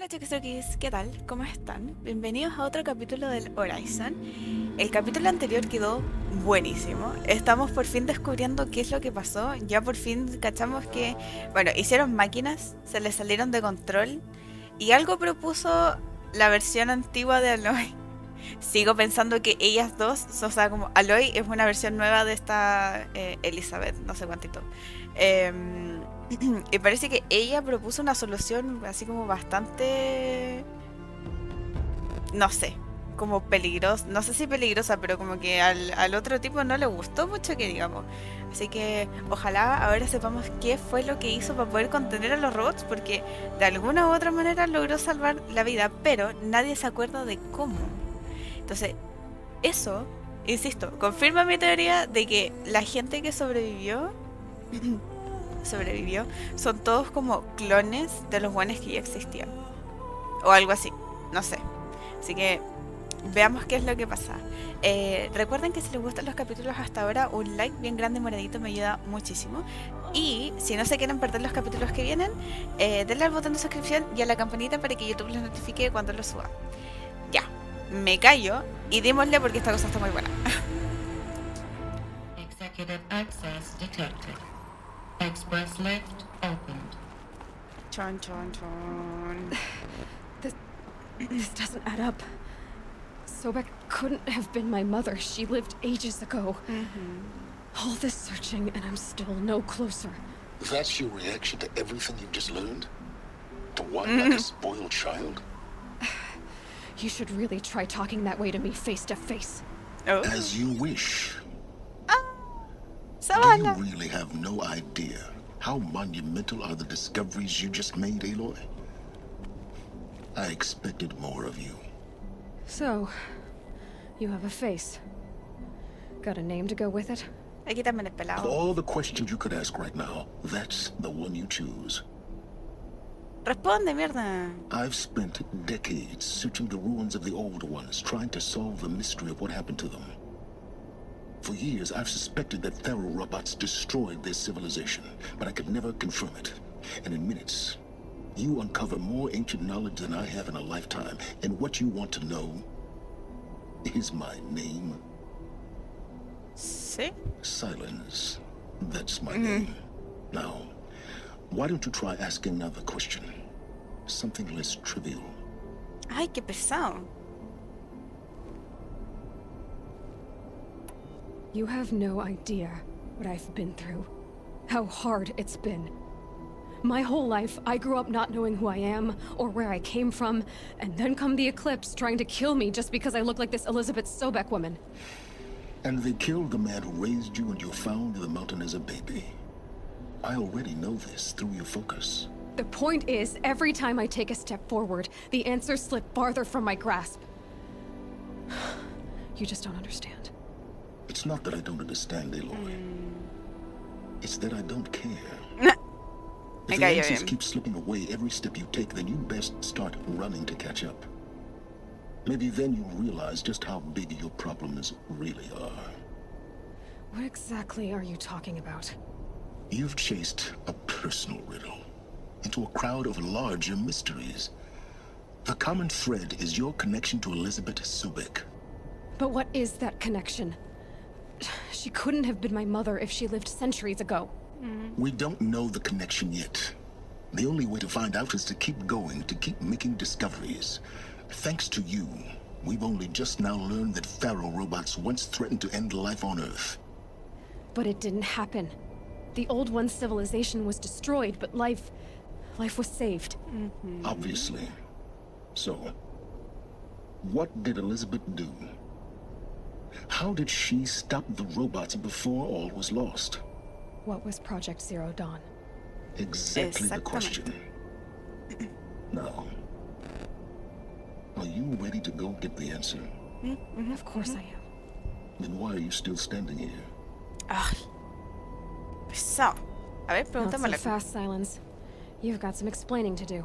Hola chicos, ¿qué tal? ¿Cómo están? Bienvenidos a otro capítulo del Horizon. El capítulo anterior quedó buenísimo. Estamos por fin descubriendo qué es lo que pasó. Ya por fin cachamos que, bueno, hicieron máquinas, se les salieron de control y algo propuso la versión antigua de Aloy. Sigo pensando que ellas dos, o sea, como Aloy es una versión nueva de esta Elizabeth, no sé cuántito. Em, y parece que ella propuso una solución así como bastante, no sé, como peligrosa, no sé si peligrosa, pero como que al otro tipo no le gustó mucho que digamos. Así que ojalá ahora sepamos qué fue lo que hizo para poder contener a los robots, porque de alguna u otra manera logró salvar la vida, pero nadie se acuerda de cómo. Entonces, eso, insisto, confirma mi teoría de que la gente que sobrevivió, son todos como clones de los buenos que ya existían. O algo así, no sé. Así que veamos qué es lo que pasa. Recuerden que si les gustan los capítulos hasta ahora, un like bien grande moradito me ayuda muchísimo. Y si no se quieren perder los capítulos que vienen, denle al botón de suscripción y a la campanita para que YouTube les notifique cuando los suba. Ya, me callo y démosle porque esta cosa está muy buena. Executive access detected. Express lift opened. Chon, chon, chon. This doesn't add up. Sobek couldn't have been my mother. She lived ages ago. All this searching, and I'm still no closer. That's your reaction to everything you've just learned? To whine like a spoiled child? You should really try talking that way to me face to face. Oh. As you wish. Do Savannah. you really have no idea how monumental are the discoveries you just made, Aloy? I expected more of you. So, you have a face. Got a name to go with it? Aquí también es Of pelado. all the questions you could ask right now, that's the one you choose. Responde, mierda. I've spent decades searching the ruins of the old ones, trying to solve the mystery of what happened to them. For years, I've suspected that Thero robots destroyed their civilization, but I could never confirm it. And in minutes, you uncover more ancient knowledge than I have in a lifetime. And what you want to know is my name. Sí. Sylens. That's my name. Now, why don't you try asking another question? Something less trivial. Ay, qué pesado. You have no idea what I've been through. How hard it's been. My whole life, I grew up not knowing who I am or where I came from, and then come the Eclipse trying to kill me just because I look like this Elizabeth Sobek woman. And they killed the man who raised you and you found in the mountain as a baby. I already know this through your focus. The point is, every time I take a step forward, the answers slip farther from my grasp. You just don't understand. It's not that I don't understand, Aloy. It's that I don't care. Me If the cayó answers bien. keep slipping away every step you take, then you best start running to catch up. Maybe then you'll realize just how big your problems really are. What exactly are you talking about? You've chased a personal riddle into a crowd of larger mysteries. The common thread is your connection to Elizabeth Sobek. But what is that connection? She couldn't have been my mother if she lived centuries ago. We don't know the connection yet. The only way to find out is to keep going, to keep making discoveries. Thanks to you, we've only just now learned that Pharaoh robots once threatened to end life on Earth. But it didn't happen. The Old One's civilization was destroyed, but life was saved. Obviously. So, what did Elizabeth do? How did she stop the robots before all was lost? What was Project Zero Dawn? Exactly the question. Now, are you ready to go get the answer? Of course I am. Then why are you still standing here? Ay, pesado. A ver, Not so pregúntamela. fast, Sylens. You've got some explaining to do.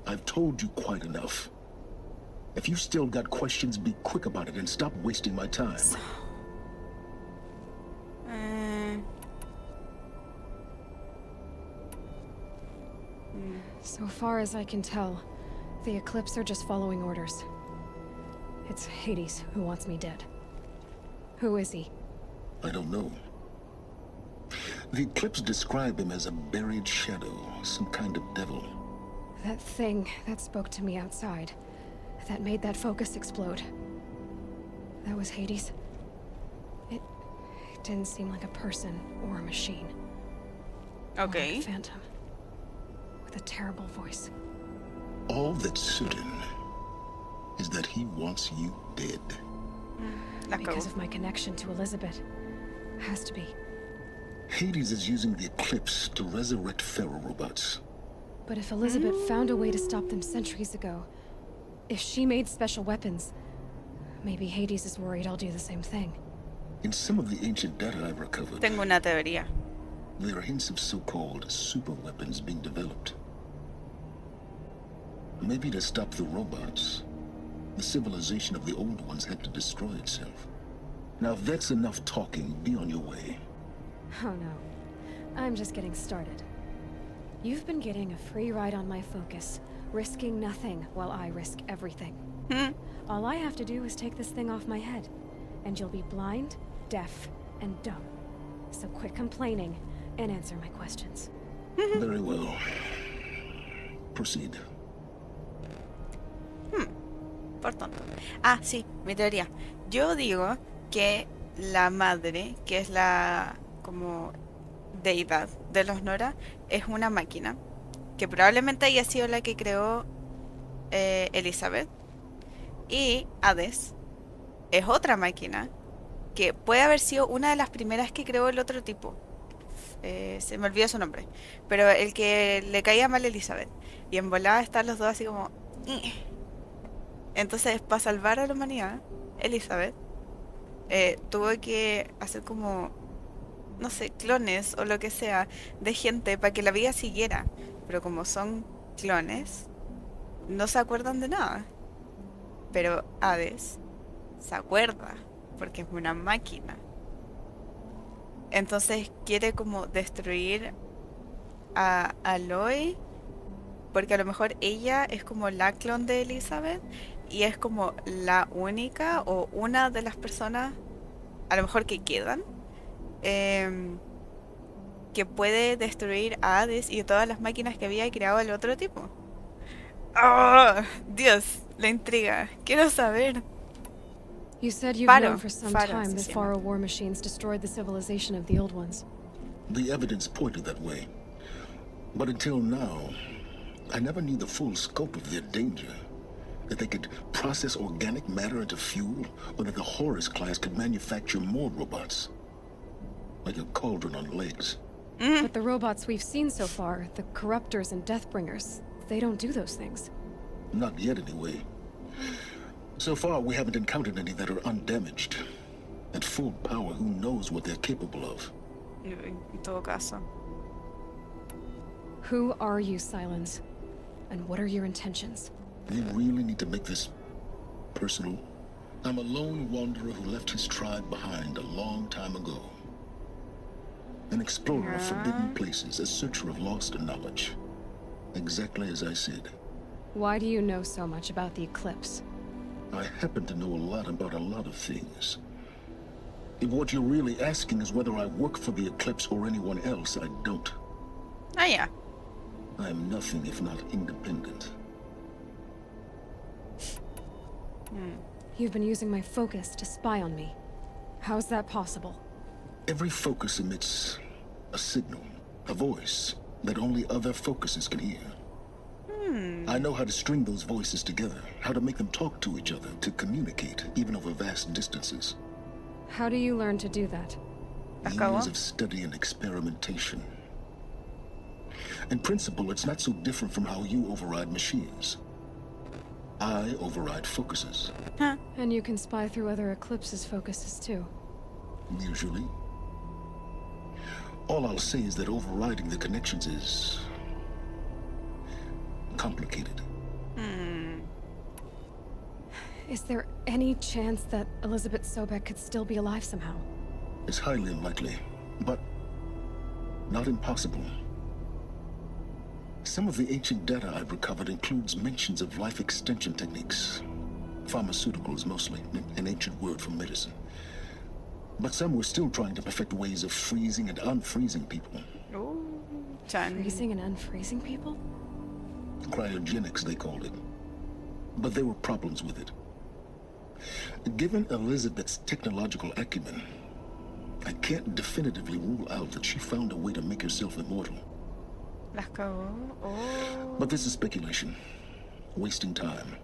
I've told you quite enough. If you still got questions, be quick about it and stop wasting my time. So far as I can tell, The Eclipse are just following orders. It's Hades who wants me dead. Who is he? I don't know. The Eclipse describe him as a buried shadow, some kind of devil. That thing that spoke to me outside, that made that focus explode. That was Hades. It didn't seem like a person or a machine. More Ok. like a phantom. With a terrible voice. All that's certain is that he wants you dead. La cagó. Because of my connection to Elizabeth. Has to be. Hades is using the Eclipse to resurrect feral robots. But if Elizabeth found a way to stop them centuries ago, if she made special weapons, maybe Hades is worried I'll do the same thing. In some of the ancient data I've recovered, Tengo una teoría. there are hints of so-called super weapons being developed. Maybe to stop the robots, the civilization of the old ones had to destroy itself. Now if that's enough talking, be on your way. Oh no. I'm just getting started. You've been getting a free ride on my focus, risking nothing while I risk everything. All I have to do is take this thing off my head, and you'll be blind, deaf, and dumb. So quit complaining and answer my questions. Very well. Proceed. Por tonto. Ah, sí, mi teoría. Yo digo que la madre, que es la como deidad de los Nora, es una máquina. Que probablemente haya sido la que creó Elizabeth. Y Hades es otra máquina que puede haber sido una de las primeras que creó el otro tipo. Se me olvidó su nombre. Pero el que le caía mal a Elizabeth. Y en volada están los dos así como... "Ih". Entonces, para salvar a la humanidad, Elizabeth tuvo que hacer como, no sé, clones o lo que sea de gente para que la vida siguiera. Pero como son clones, no se acuerdan de nada. Pero Hades se acuerda, porque es una máquina. Entonces quiere como destruir a Aloy, porque a lo mejor ella es como la clon de Elizabeth y es como la única o una de las personas, a lo mejor que quedan, que puede destruir a Hades y todas las máquinas que había creado el otro tipo. ¡Ah! Dios, la intriga. Quiero saber. You said you've Faro, known for some Faro time se the llama. Faro war machines destroyed the civilization of the old ones. The evidence pointed that way. But until now, I never knew the full scope of their danger. That they could process organic matter into fuel, or that the Horus class could manufacture more robots. Like a cauldron on legs. But the robots we've seen so far, the Corruptors and Deathbringers, they don't do those things. Not yet, anyway. So far, we haven't encountered any that are undamaged. At full power, who knows what they're capable of? En todo caso. Who are you, Sylens? And what are your intentions? You really need to make this personal? I'm a lone wanderer who left his tribe behind a long time ago. An explorer of forbidden places, a searcher of lost knowledge. Exactly as I said. Why do you know so much about the Eclipse? I happen to know a lot about a lot of things. If what you're really asking is whether I work for the Eclipse or anyone else, I don't. Ah, ya. I am nothing if not independent. You've been using my focus to spy on me. How's that possible? Every focus emits a signal, a voice, that only other focuses can hear. I know how to string those voices together, how to make them talk to each other, to communicate, even over vast distances. How do you learn to do that? Acabó. Years of study and experimentation. In principle, it's not so different from how you override machines. I override focuses, And you can spy through other Eclipse's focuses too. usually. All I'll say is that overriding the connections is complicated. Is there any chance that Elizabeth Sobek could still be alive somehow? It's highly unlikely, but not impossible. Some of the ancient data I've recovered includes mentions of life extension techniques. Pharmaceuticals, mostly, an ancient word for medicine. But some were still trying to perfect ways of freezing and unfreezing people. Oh, chan. Freezing and unfreezing people? Cryogenics, they called it. But there were problems with it. Given Elizabeth's technological acumen, I can't definitively rule out that she found a way to make herself immortal. Las cagó. Oh. But this is speculation. Wasting time.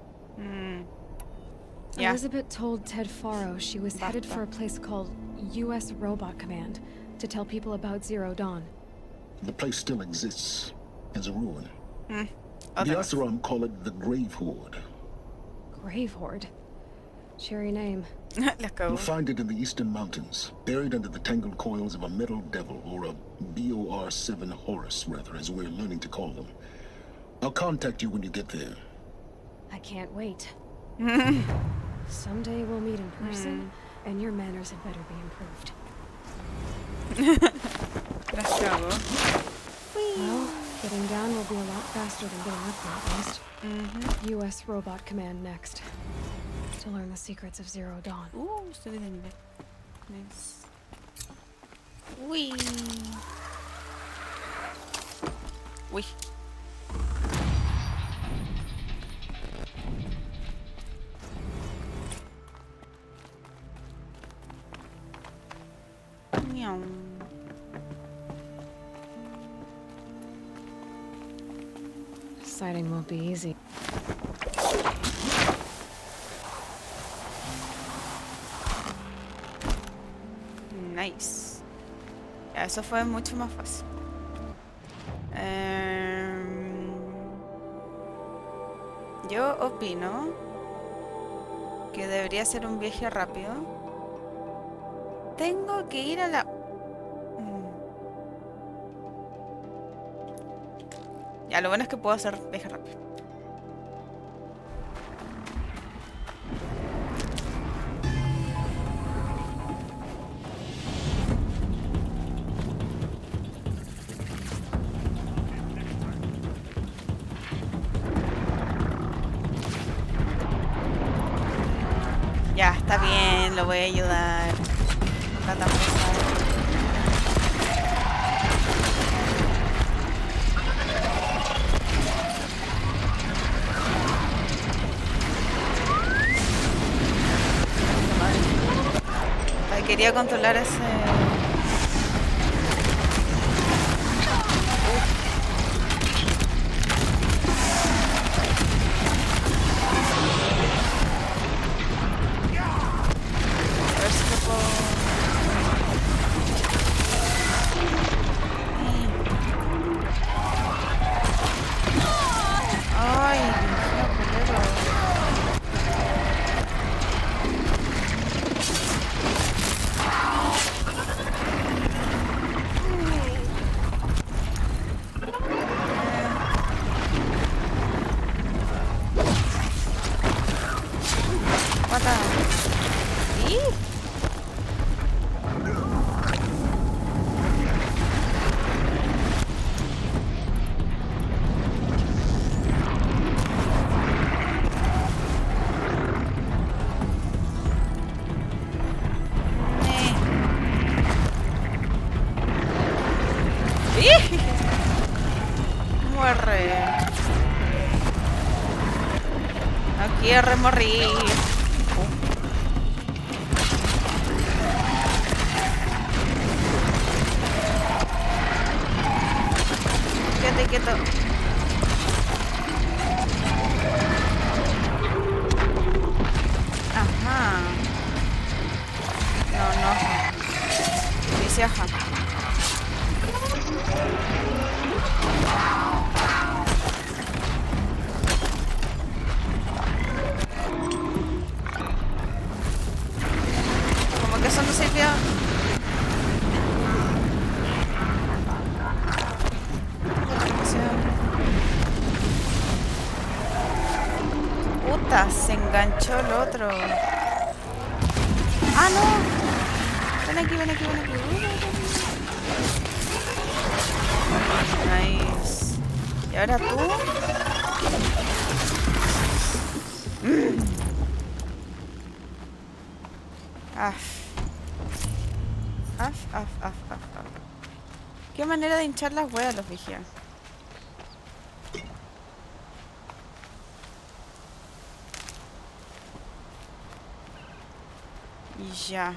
Yeah. Elizabeth told Ted Faro she was headed for a place called U.S. Robot Command to tell people about Zero Dawn. The place still exists as a ruin. The Other. Asaram call it the Grave Horde. Grave Horde. Cheery name. Las You'll cagó. find it in the eastern mountains, buried under the tangled coils of a metal devil, or a BOR-7 Horus, rather, as we're learning to call them. I'll contact you when you get there. I can't wait. Someday we'll meet in person, and your manners had better be improved. Las cagó. Well, getting down will be a lot faster than getting up there, at least. U.S. Robot Command next. To learn the secrets of Zero Dawn. Subí de nivel. Nice. Uy. Uy. Miau. Sighting won't be easy. Nice. Ya, eso fue mucho más fácil. Yo opino que debería ser un viaje rápido. Tengo que ir a la... Ya, lo bueno es que puedo hacer viaje rápido. Ya, está bien, lo voy a ayudar. No está tan pesado. Ay, quería controlar ese... A ver si lo puedo... Ay, no puedo. Mata. ¿Y? ¡Ih! Muere. No quiere morir. Quédate quieto. Ajá. No, no. Dice ajá. Como que eso no sirvió. Puta, se enganchó el otro. ¡Ah, no! Ven aquí, ven aquí, ven aquí. Nice. Y ahora tú. Af. Af, af, af, af, af. Qué manera de hinchar las huevas los vigías. Y ya.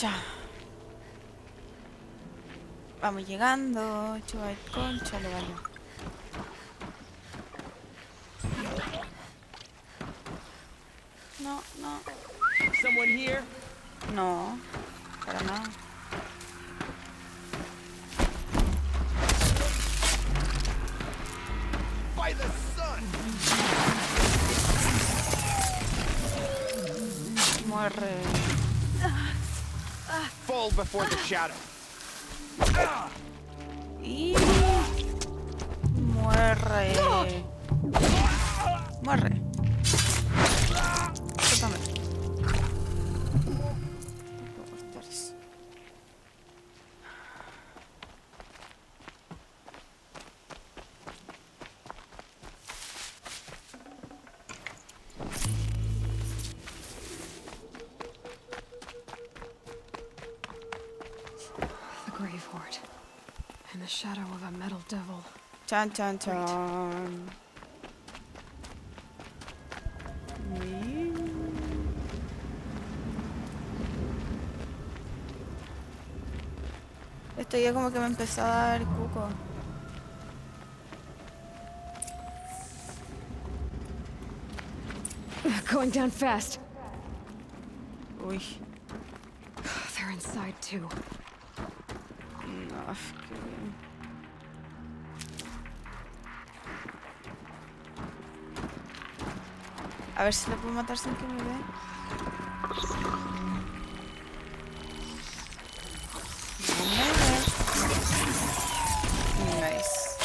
Ya. Vamos llegando. Chupa el concha, le vale. No, no. Someone here? No. Para nada. By the sun! Muere. Fall before the shadow. Y... muere. Muere. Totalmente. The grave hoard. In the shadow of a metal devil. Chan, chan, chan. Esto ya como que me empezó a dar cuco. Going down fast. Uy. They're inside too. No, qué bien. A ver si lo puedo matar sin que me vea. Nice.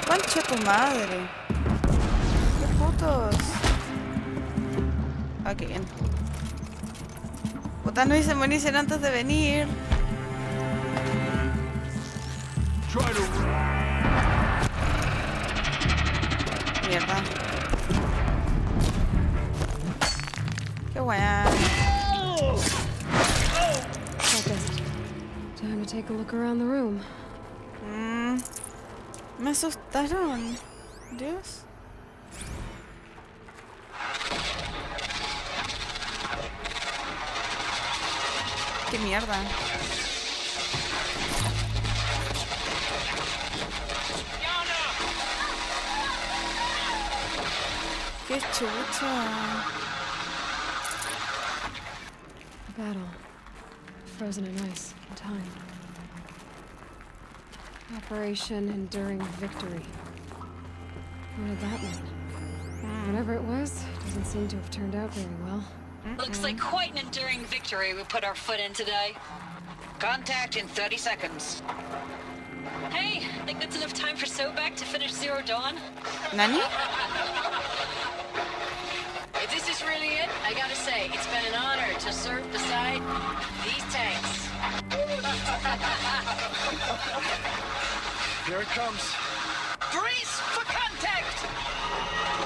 Concha tu madre. Qué putos. Ah, qué bien. Puta, no hice munición antes de venir. Mierda. Qué buena. Focused. Time to take a look around the room. Me asustaron. Dios. Qué mierda. Qué chucha. Battle. Frozen in ice. In time. Operation Enduring Victory. What did that mean? Whatever it was, doesn't seem to have turned out very well. Looks like quite an enduring victory we put our foot in today. Contact in 30 seconds. Hey, think that's enough time for Sobek to finish Zero Dawn? ¿Nani? If this is really it, I gotta say, it's been an honor to serve beside these tanks. Here it comes. Grease for contact!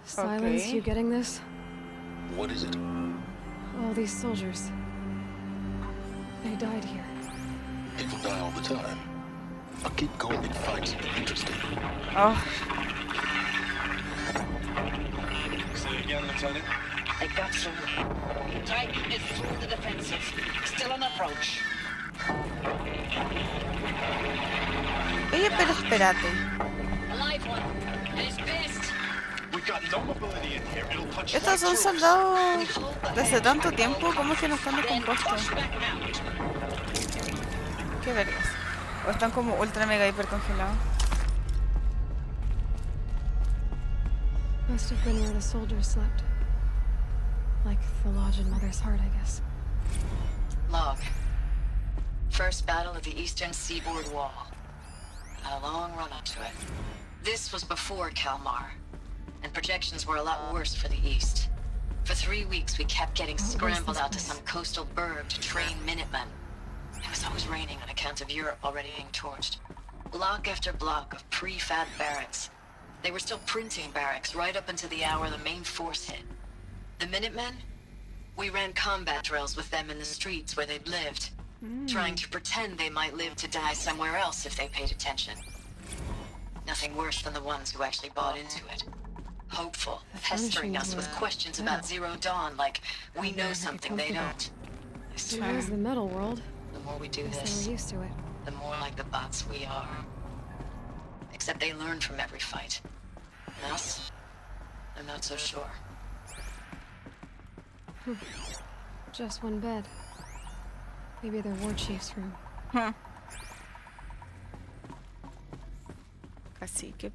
Sylens, Okay. you getting this? What is it? All these soldiers. They died here. People die all the time. I'll keep going and find something interesting. Oh, Say it again, Lieutenant. I got some. Titan is through the defensive. Still on approach. oye, pero espérate. A live one. And it's pissed. We've got no mobility in here. It'll punch Estos son right through us. soldados de hace tanto tiempo. ¿Cómo es que no están Then descompuestos? push back out. Qué vergas. O están como ultra mega hiper congelados. Must have been where the soldiers slept. Like the lodge in Mother's Heart, I guess. Log. First battle of the eastern seaboard wall. Had a long run up to it. This was before Kalmar, and projections were a lot worse for the east. For 3 weeks, we kept getting scrambled out to some coastal burg to train Minutemen. It was always raining on account of Europe already being torched. Block after block of prefab barracks. They were still printing barracks right up until the hour the main force hit. The Minutemen? We ran combat drills with them in the streets where they'd lived, trying to pretend they might live to die somewhere else if they paid attention. Nothing worse than the ones who actually bought into it. Hopeful, pestering us with questions about Zero Dawn like we know something they don't. I It swear, was the metal world. the more we do Guess they this, were used to it. the more like the bots we are. Except they learn from every fight. And us? I'm not so sure. Just one bed. Maybe their war chief's room. Cacique.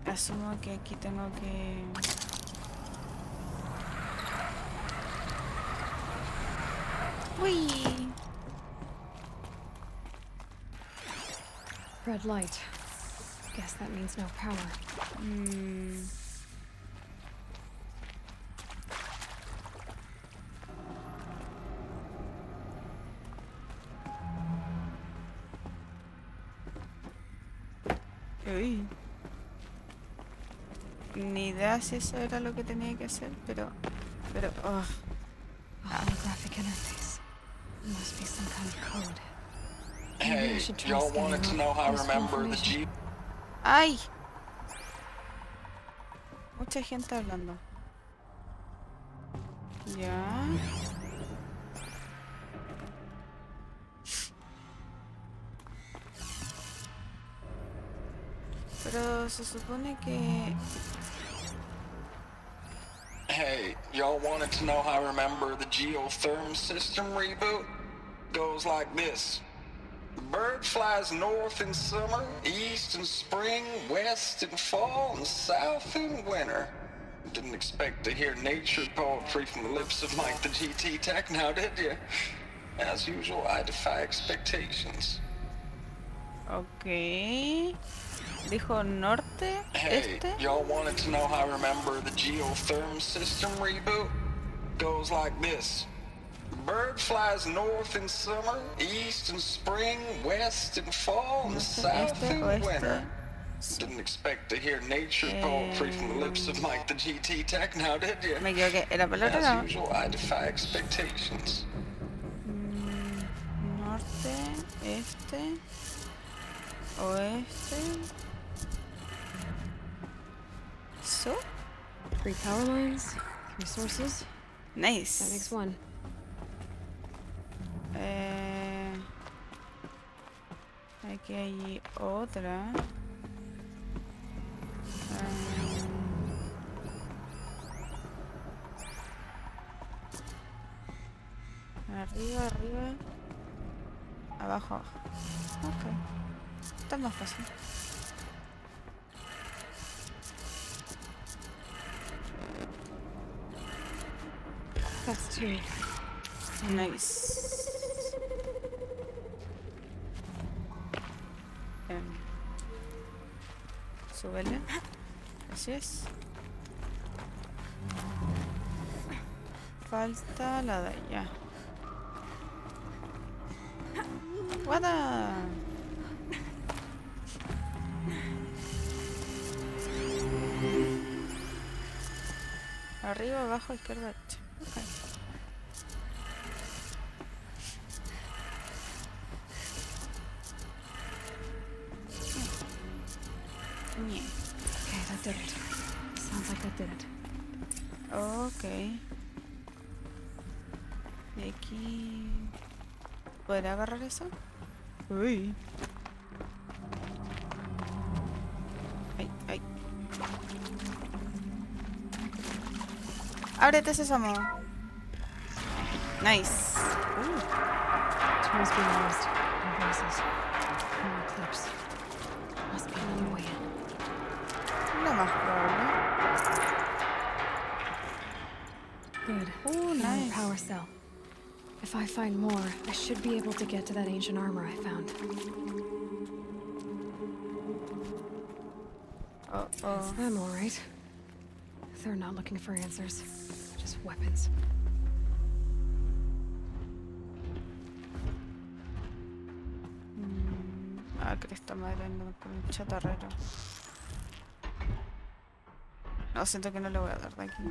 Asumo que aquí tengo que... ¡Uy! Red light. Guess that means no power. Uy. Ni idea si eso era lo que tenía que hacer, pero... oh. Holographic interface. Must be some kind of code. Maybe I Hey, should try y'all scanning wanted to out know how I useful remember the information. G. ¡Ay! Mucha gente hablando. Ya. Pero se supone que... Hey, y'all wanted to know how I remember the geotherm system reboot? Goes like this. The bird flies north in summer, east in spring, west in fall, and south in winter. Didn't expect to hear nature poetry from the lips of Mike the GT Tech now, did you? As usual, I defy expectations. Ok. Dijo norte, Hey, este. y'all wanted to know how I remember the geotherm system reboot? Goes like this. Bird flies north in summer, east in spring, west in fall, and south in winter. Didn't expect to hear nature poetry from the lips of Mike the GT Tech now, did you? Me equivoqué. Era para el otro As lado. usual, I defy expectations. Norte, este, oeste. So, 3 power lines, 3 sources. nice. That makes 1. Aquí hay otra. Arriba, arriba. Abajo, abajo. Ok. Está más fácil. That's 2. Nice. Súbele. Así es. Falta la de allá. ¡Guada! Arriba, abajo, izquierda, derecha. Ok. Ñe. Okay, that did it. Sounds like that did it. Ok. Y aquí... ¿Podré agarrar eso? Uy. Ay, ay. Ábrete, sésamo. Nice. Tools being used. No voices. No eclipse. Must be another way in. Lo más probable. Good. Nice. Another power cell. If I find more, I should be able to get to that ancient armor I found. It's Uh-oh. them, all right. They're not looking for answers, just weapons. Ah, Cristo madre, ando con un chatarrero. No, siento que no le voy a dar de aquí.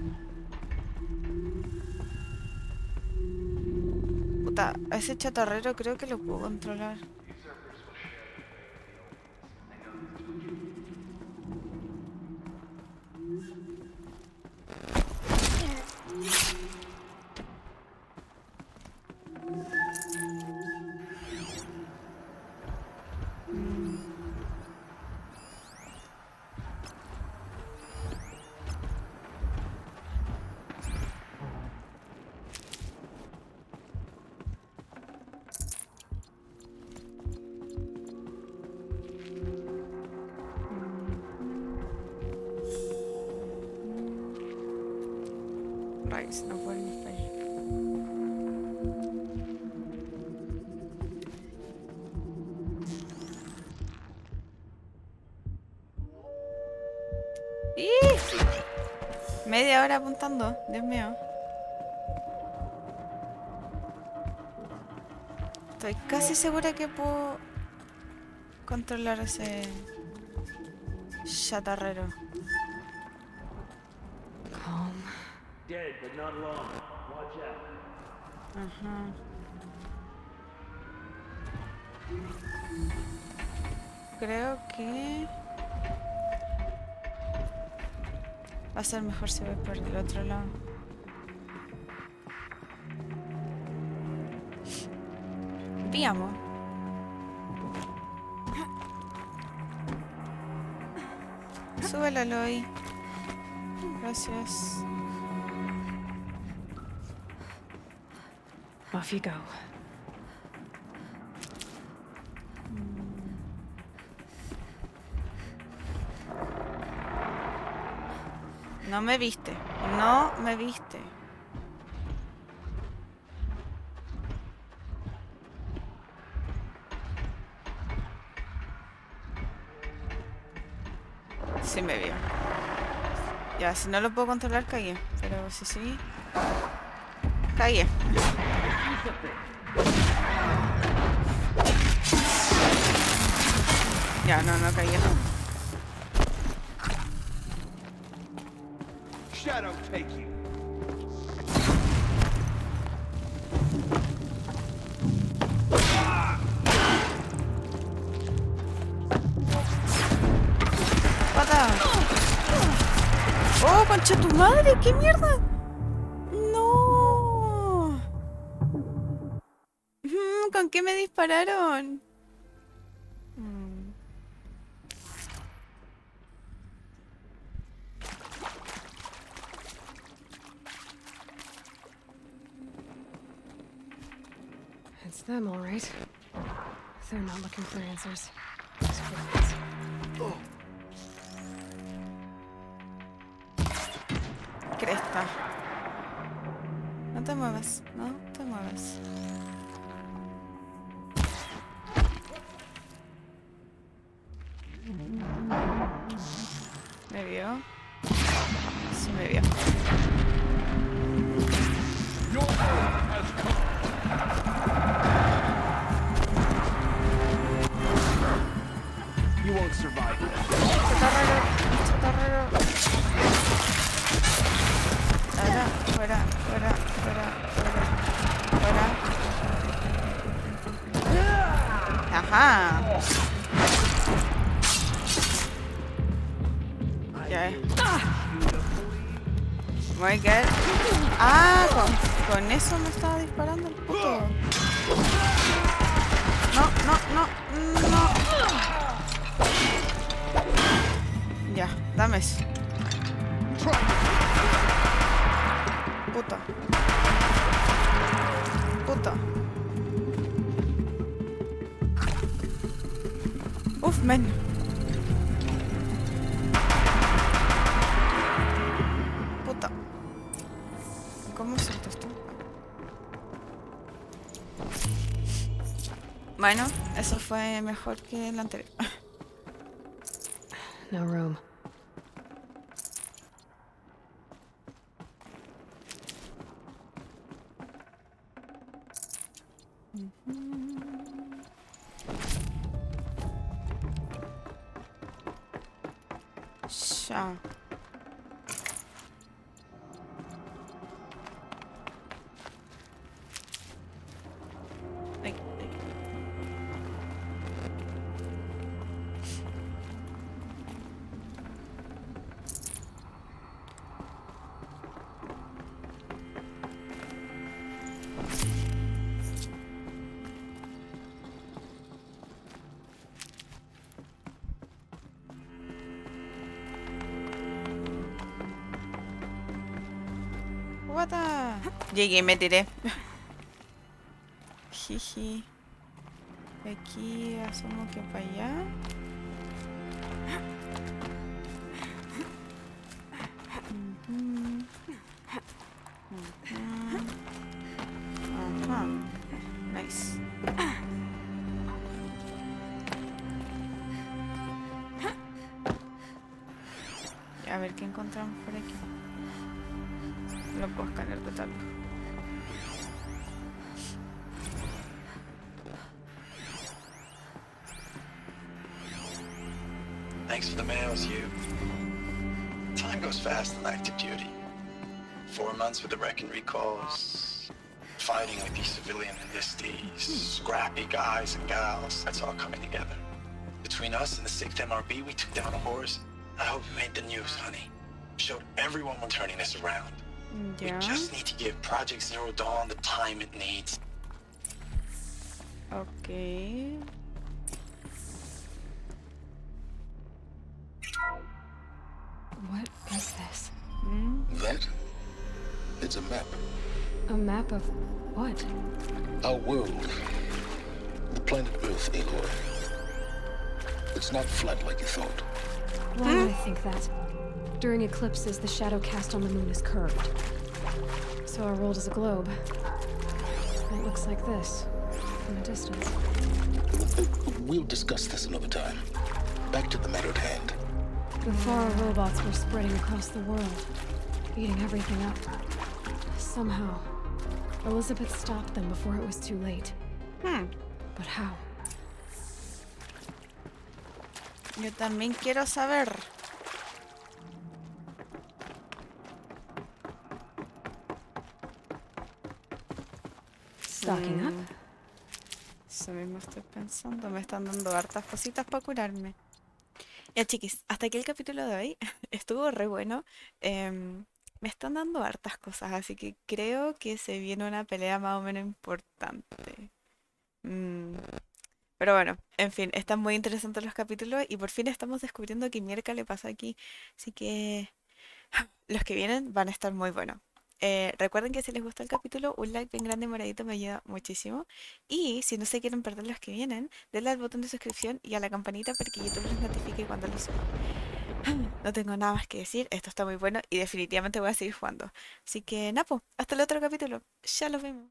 Puta, a ese chatarrero creo que lo puedo controlar. Rayos, no puedo ir para allá. Media hora apuntando, Dios mío. Estoy casi segura que puedo controlar ese chatarrero. Calm. Dead, but not long. Watch out. Ajá. Creo que va a ser mejor si voy por el otro lado. Veamos. Súbelo, Aloy. Gracias. Off you go. No me viste. No me viste. Sí me vio. Ya, si no lo puedo controlar, cagué. Pero si sí... Cagué. Ya, no cagué. Shadow take you. ¡Pata! ¡Oh, concha tu madre! ¿Qué mierda? ¡No! ¿Con qué me dispararon? It's them, all right. They're not looking for answers, just weapons. Cresta. No te muevas, no te muevas. ¿Me vio? Sí me vio. You won't survive this. Chatarrero, chatarrero. Fuera, fuera, fuera, fuera, fuera, fuera. Ajá. Ya. Muy good. Ah, con eso me estaba disparando el puto. No. Ya, dame eso. Puta. Puta. Uf, men. Bueno, eso fue mejor que el anterior. No room. Ya. Ay, ay. What the... Llegué y me tiré. Jiji. Aquí asumo que para allá. Ujú. Ujú. Ajá. Nice. A ver qué encontramos por aquí. Lo puedo escanear total. Thanks for the mails, you. Time goes fast in active duty. 4 months with the wreck and recalls, fighting with these civilian enlistees, scrappy guys and gals. That's all coming together. Between us and the 6th MRB, we took down a horse. I hope we made the news, honey. Showed everyone we're turning this around. Yeah. We just need to give Project Zero Dawn the time it needs. Okay. What is this? That? It's a map. A map of what? Our world. The planet Earth, Aloy. It's not flat like you thought. Why would I think that? During eclipses, the shadow cast on the moon is curved. So our world is a globe. And it looks like this, from a distance. We'll discuss this another time. Back to the matter at hand. The Faro robots were spreading across the world, eating everything up. Somehow, Elizabeth stopped them before it was too late. But how? Yo también quiero saber. Stocking up? Eso mismo estoy pensando. Me están dando hartas cositas para curarme. Ya, chiquis, hasta aquí el capítulo de hoy. Estuvo re bueno. Me están dando hartas cosas, así que creo que se viene una pelea más o menos importante. Mm, Pero bueno, en fin, están muy interesantes los capítulos y por fin estamos descubriendo qué mierda le pasa aquí. Así que los que vienen van a estar muy buenos. Recuerden que si les gustó el capítulo, un like bien grande y moradito me ayuda muchísimo. Y si no se quieren perder los que vienen, denle al botón de suscripción y a la campanita para que YouTube les notifique cuando los suba. No tengo nada más que decir, esto está muy bueno y definitivamente voy a seguir jugando. Así que, Napo, hasta el otro capítulo. Ya los vemos.